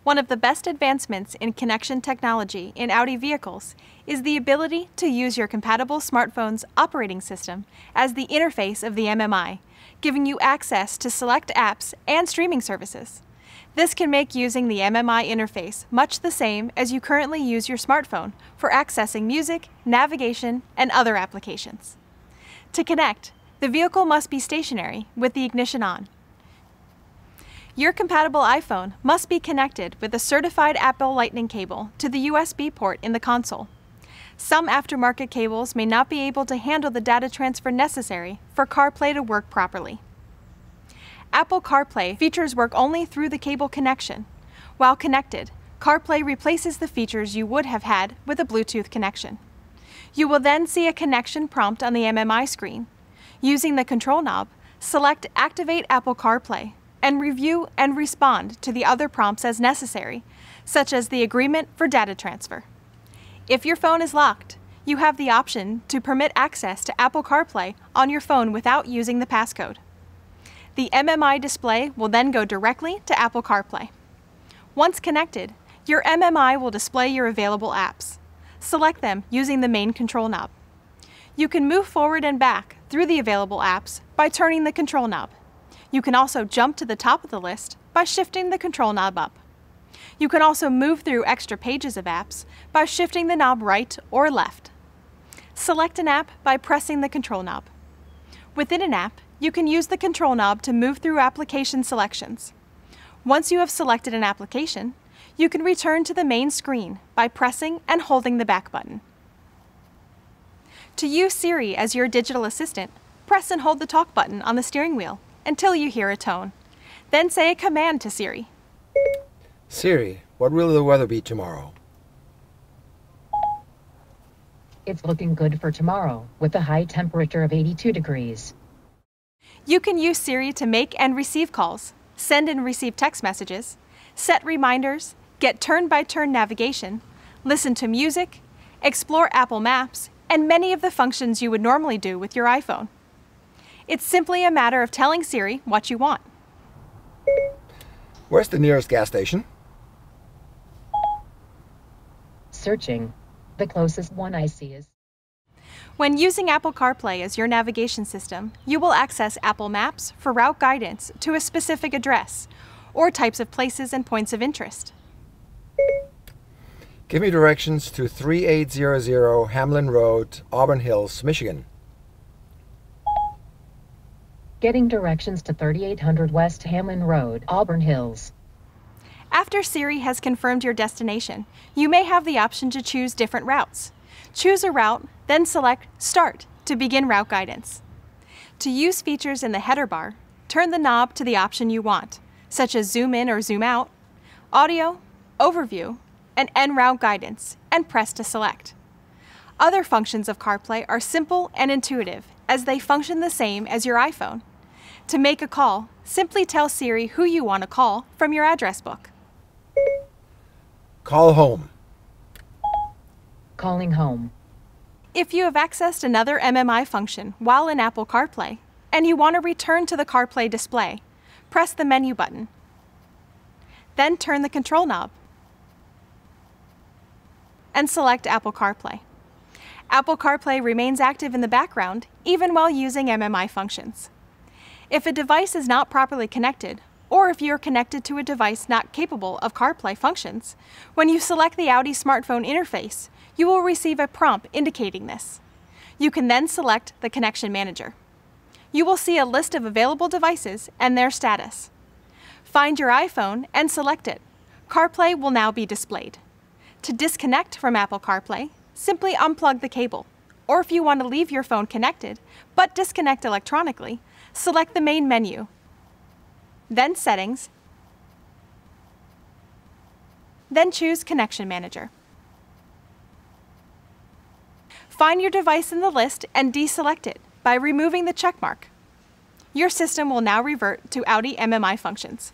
One of the best advancements in connection technology in Audi vehicles is the ability to use your compatible smartphone's operating system as the interface of the MMI, giving you access to select apps and streaming services. This can make using the MMI interface much the same as you currently use your smartphone for accessing music, navigation, and other applications. To connect, the vehicle must be stationary with the ignition on. Your compatible iPhone must be connected with a certified Apple Lightning cable to the USB port in the console. Some aftermarket cables may not be able to handle the data transfer necessary for CarPlay to work properly. Apple CarPlay features work only through the cable connection. While connected, CarPlay replaces the features you would have had with a Bluetooth connection. You will then see a connection prompt on the MMI screen. Using the control knob, select Activate Apple CarPlay and review and respond to the other prompts as necessary, such as the agreement for data transfer. If your phone is locked, you have the option to permit access to Apple CarPlay on your phone without using the passcode. The MMI display will then go directly to Apple CarPlay. Once connected, your MMI will display your available apps. Select them using the main control knob. You can move forward and back through the available apps by turning the control knob. You can also jump to the top of the list by shifting the control knob up. You can also move through extra pages of apps by shifting the knob right or left. Select an app by pressing the control knob. Within an app, you can use the control knob to move through application selections. Once you have selected an application, you can return to the main screen by pressing and holding the back button. To use Siri as your digital assistant, press and hold the talk button on the steering wheel until you hear a tone. Then say a command to Siri. Siri, what will the weather be tomorrow? It's looking good for tomorrow, with a high temperature of 82 degrees. You can use Siri to make and receive calls, send and receive text messages, set reminders, get turn-by-turn navigation, listen to music, explore Apple Maps, and many of the functions you would normally do with your iPhone. It's simply a matter of telling Siri what you want. Where's the nearest gas station? Searching. The closest one I see is... When using Apple CarPlay as your navigation system, you will access Apple Maps for route guidance to a specific address or types of places and points of interest. Give me directions to 3800 Hamlin Road, Auburn Hills, Michigan. Getting directions to 3800 West Hamlin Road, Auburn Hills. After Siri has confirmed your destination, you may have the option to choose different routes. Choose a route, then select Start to begin route guidance. To use features in the header bar, turn the knob to the option you want, such as Zoom in or Zoom out, Audio, Overview, and En route guidance, and press to select. Other functions of CarPlay are simple and intuitive, as they function the same as your iPhone. To make a call, simply tell Siri who you want to call from your address book. Call home. Calling home. If you have accessed another MMI function while in Apple CarPlay, and you want to return to the CarPlay display, press the menu button. Then turn the control knob and select Apple CarPlay. Apple CarPlay remains active in the background even while using MMI functions. If a device is not properly connected, or if you are connected to a device not capable of CarPlay functions, when you select the Audi smartphone interface, you will receive a prompt indicating this. You can then select the Connection Manager. You will see a list of available devices and their status. Find your iPhone and select it. CarPlay will now be displayed. To disconnect from Apple CarPlay, simply unplug the cable. Or if you want to leave your phone connected, but disconnect electronically, select the main menu, then Settings, then choose Connection Manager. Find your device in the list and deselect it by removing the checkmark. Your system will now revert to Audi MMI functions.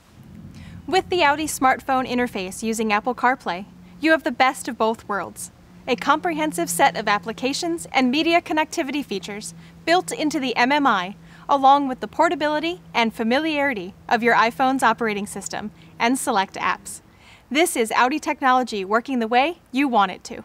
With the Audi smartphone interface using Apple CarPlay, you have the best of both worlds. A comprehensive set of applications and media connectivity features built into the MMI, along with the portability and familiarity of your iPhone's operating system and select apps. This is Audi technology working the way you want it to.